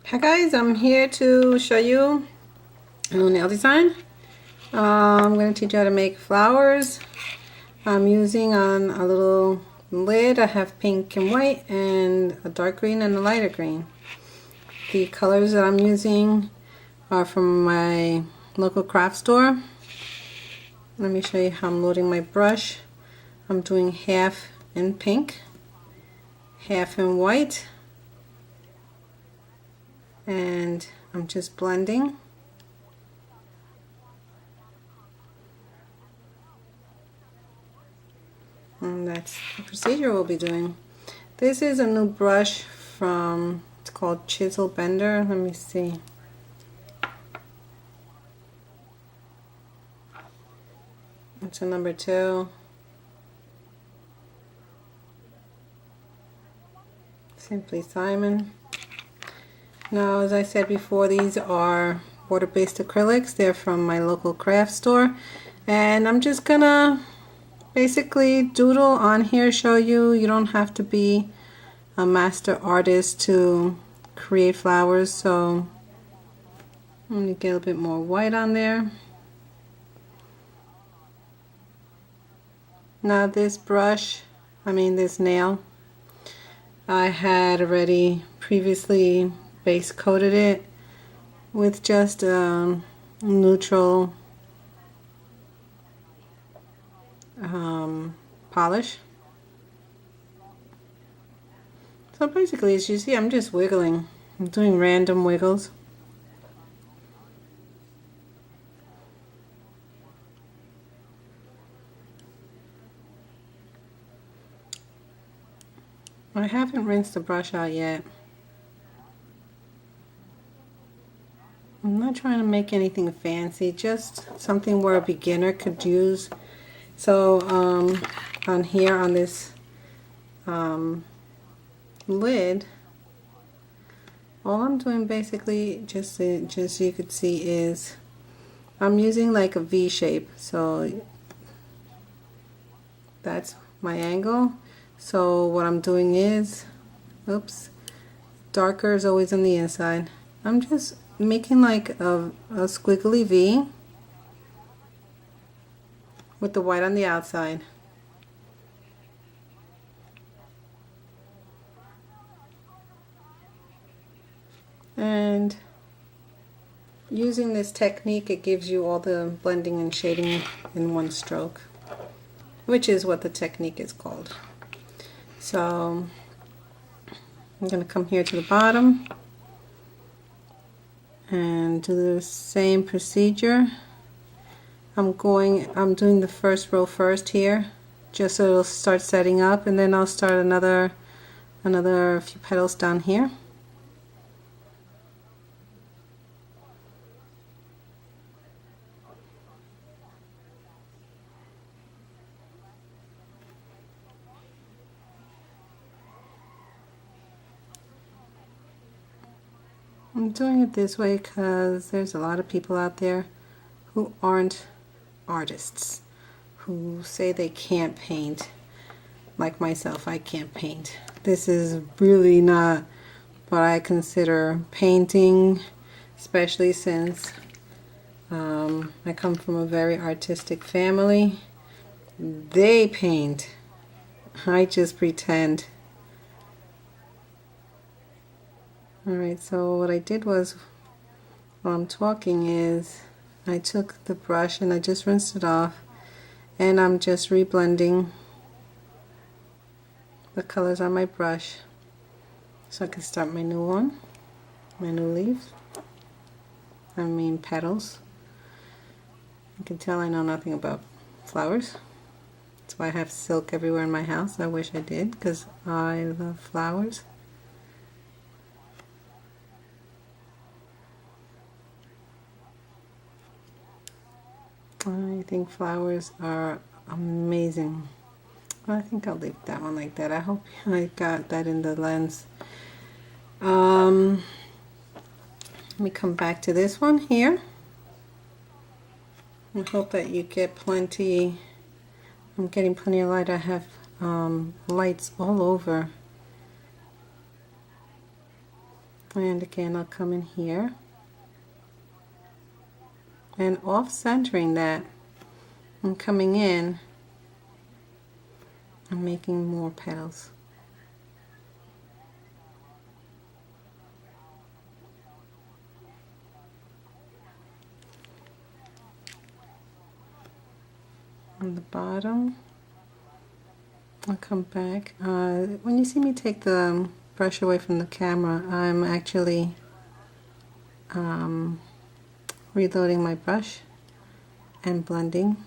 Hi guys, I'm here to show you a new nail design. I'm going to teach you how to make flowers. I'm using on a little lid. I have pink and white and a dark green and a lighter green. The colors that I'm using are from my local craft store. Let me show you how I'm loading my brush. I'm doing half in pink, half in white, and I'm just blending. And that's the procedure we'll be doing. This is a new brush from, it's called Chisel Bender. Let me see. It's a number 2. Simply Simon. Now, as I said before, these are water-based acrylics. They're from my local craft store. And I'm just gonna basically doodle on here, show you. You don't have to be a master artist to create flowers. So I'm gonna get a bit more white on there. Now this this nail, I had already previously base coated it with just neutral polish. So basically, as you see, I'm just wiggling. I'm doing random wiggles. I haven't rinsed the brush out yet. I'm not trying to make anything fancy, just something where a beginner could use. So on here on this lid, all I'm doing basically, just so you could see, is I'm using like a V shape. So that's my angle. So what I'm doing is, oops, darker is always on the inside. I'm just making like a squiggly V with the white on the outside. And using this technique, it gives you all the blending and shading in one stroke, which is what the technique is called. So I'm going to come here to the bottom and do the same procedure. I'm doing the first row first here, just so it'll start setting up, and then I'll start another few petals down here. I'm doing it this way because there's a lot of people out there who aren't artists, who say they can't paint. Like myself, I can't paint. This is really not what I consider painting, especially since I come from a very artistic family. They paint. I just pretend. Alright, so what I did was, while I'm talking, is I took the brush and I just rinsed it off, and I'm just reblending the colors on my brush so I can start my new one, my new leaves, petals. You can tell I know nothing about flowers. That's why I have silk everywhere in my house. I wish I did, because I love flowers. I think flowers are amazing. I think I'll leave that one like that. I hope I got that in the lens. Let me come back to this one here. I hope that you get plenty. I'm getting plenty of light. I have lights all over. And again, I'll come in here and off-centering that and coming in and making more petals. On the bottom, I'll come back. When you see me take the brush away from the camera, I'm actually reloading my brush and blending.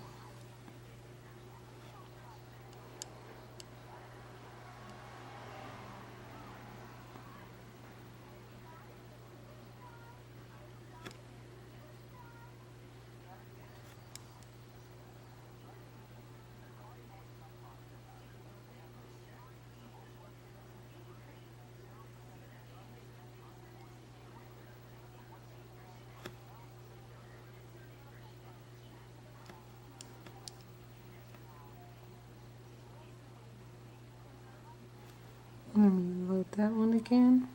Let me load that one again.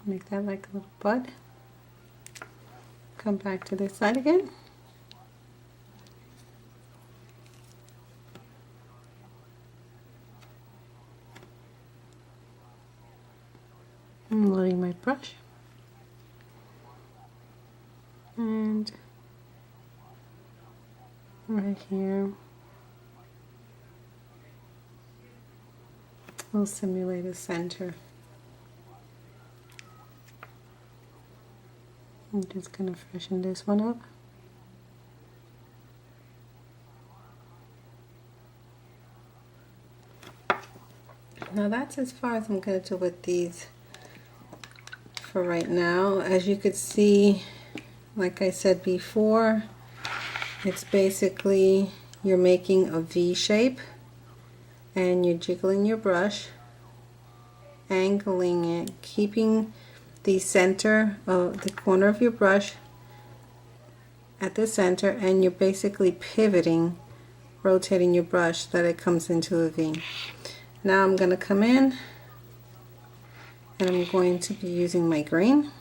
Make that like a little bud. Come back to this side again. I'm loading my brush. And right here, we'll simulate a center. I'm just going to freshen this one up. Now that's as far as I'm going to do with these for right now. As you could see, like I said before, it's basically you're making a V shape and you're jiggling your brush, angling it, keeping the center of the corner of your brush at the center, and you're basically pivoting, rotating your brush so that it comes into a V. Now I'm going to come in and I'm going to be using my green.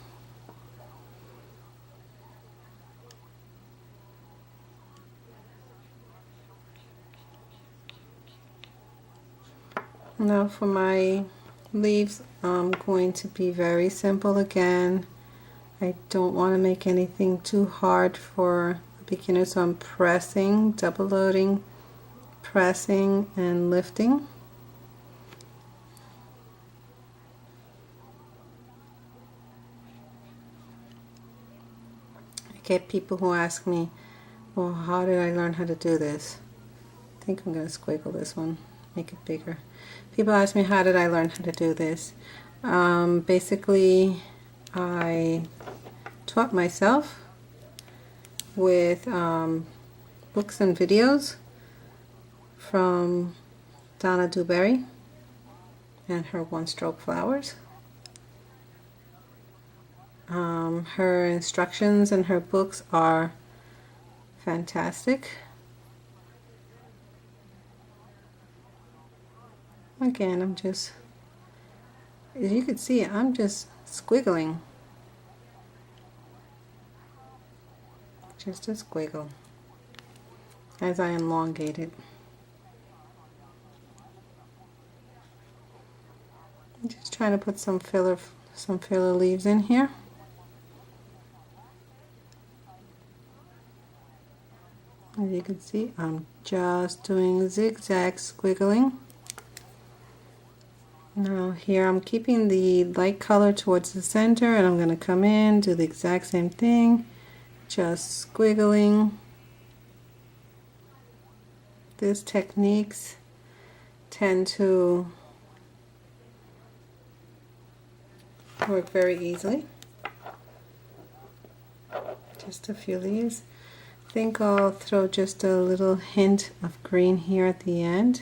Now for my leaves, I'm going to be very simple again. I don't want to make anything too hard for a beginner, so I'm pressing, double loading, pressing and lifting. I get people who ask me, well, how did I learn how to do this? I think I'm going to squiggle this one, make it bigger. People ask me, how did I learn how to do this? Basically, I taught myself with books and videos from Donna Dewberry and her one-stroke flowers. Her instructions and her books are fantastic. Again, I'm just, as you can see, I'm just squiggling. Just a squiggle as I elongate it. I'm just trying to put some filler leaves in here. As you can see, I'm just doing zigzag squiggling. Now here I'm keeping the light color towards the center, and I'm going to come in, do the exact same thing, just squiggling. These techniques tend to work very easily. Just a few leaves. I think I'll throw just a little hint of green here at the end.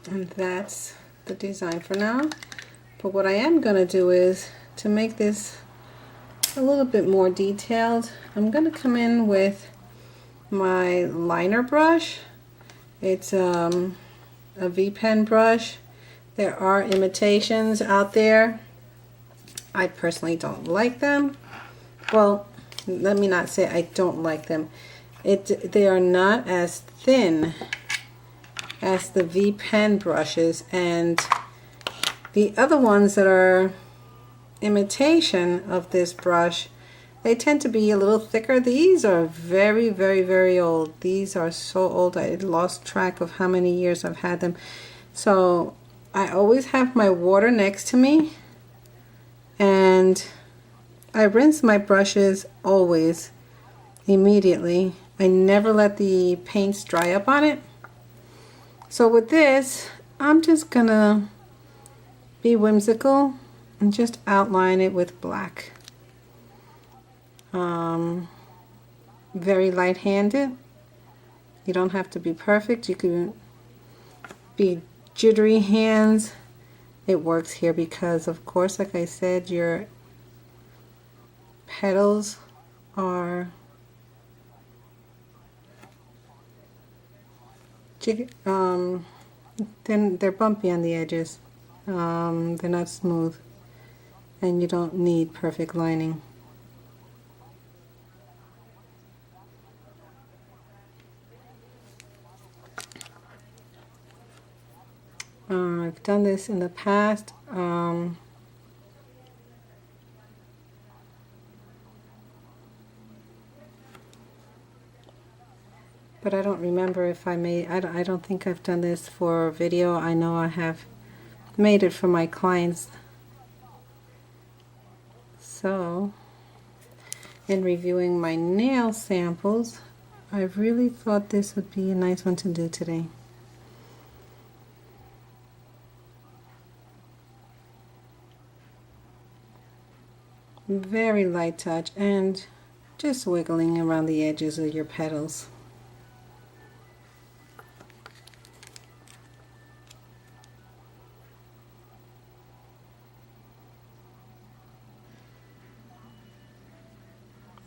And that's the design for now. But what I am going to do is, to make this a little bit more detailed, I'm going to come in with my liner brush. It's a V-pen brush. There are imitations out there. I personally don't like them. Well, let me not say I don't like them. They are not as thin as the V-pen brushes, and the other ones that are imitation of this brush, they tend to be a little thicker. These are very, very, very old. These are so old I lost track of how many years I've had them. So I always have my water next to me, and I rinse my brushes always immediately. I never let the paints dry up on it. So with this, I'm just gonna be whimsical and just outline it with black. Very light-handed. You don't have to be perfect. You can be jittery hands. It works here because, of course, like I said, your petals are then they're bumpy on the edges. They're not smooth, and you don't need perfect lining. I've done this in the past. But I don't remember if I made, I don't think I've done this for video. I know I have made it for my clients. So, in reviewing my nail samples, I really thought this would be a nice one to do today. Very light touch and just wiggling around the edges of your petals.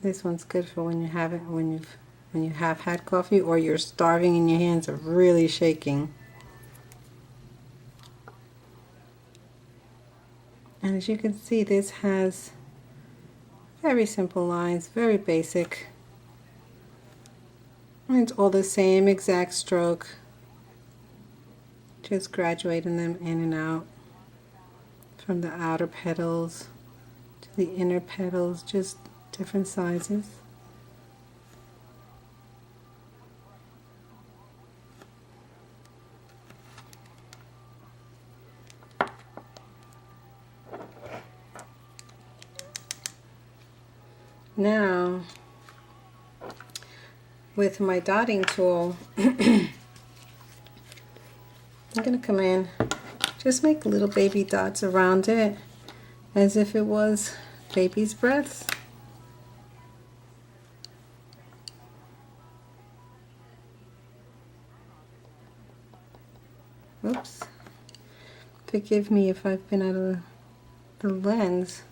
This one's good for when you have it, when you have had coffee or you're starving and your hands are really shaking. And as you can see, this has very simple lines, very basic. And it's all the same exact stroke, just graduating them in and out from the outer petals to the inner petals, just different sizes. Now, with my dotting tool, I'm going to come in, just make little baby dots around it as if it was baby's breaths. Oops. Forgive me if I've been out of the lens.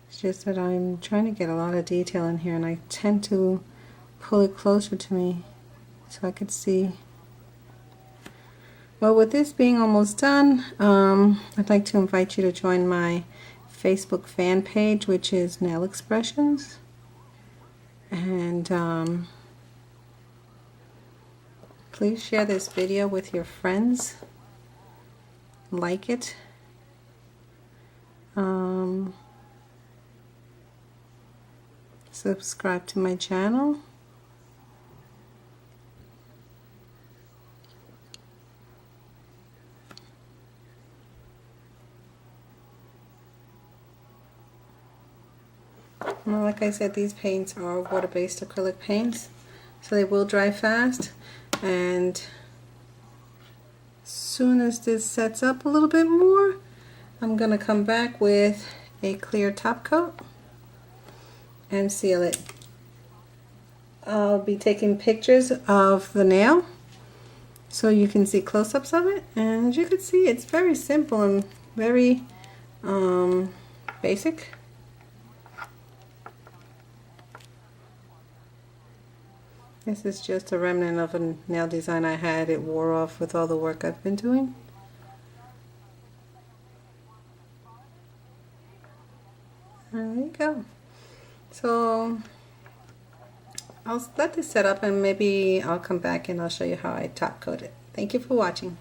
It's just that I'm trying to get a lot of detail in here, and I tend to pull it closer to me so I could see. Well, with this being almost done, I'd like to invite you to join my Facebook fan page, which is Nail Expressions. And please share this video with your friends. Like it. Subscribe to my channel. Well, like I said, these paints are water-based acrylic paints, so they will dry fast, and as soon as this sets up a little bit more, I'm going to come back with a clear top coat and seal it. I'll be taking pictures of the nail so you can see close-ups of it. And as you can see, it's very simple and very basic. This is just a remnant of a nail design I had. It wore off with all the work I've been doing. There you go. So I'll let this set up and maybe I'll come back and I'll show you how I top coat it. Thank you for watching.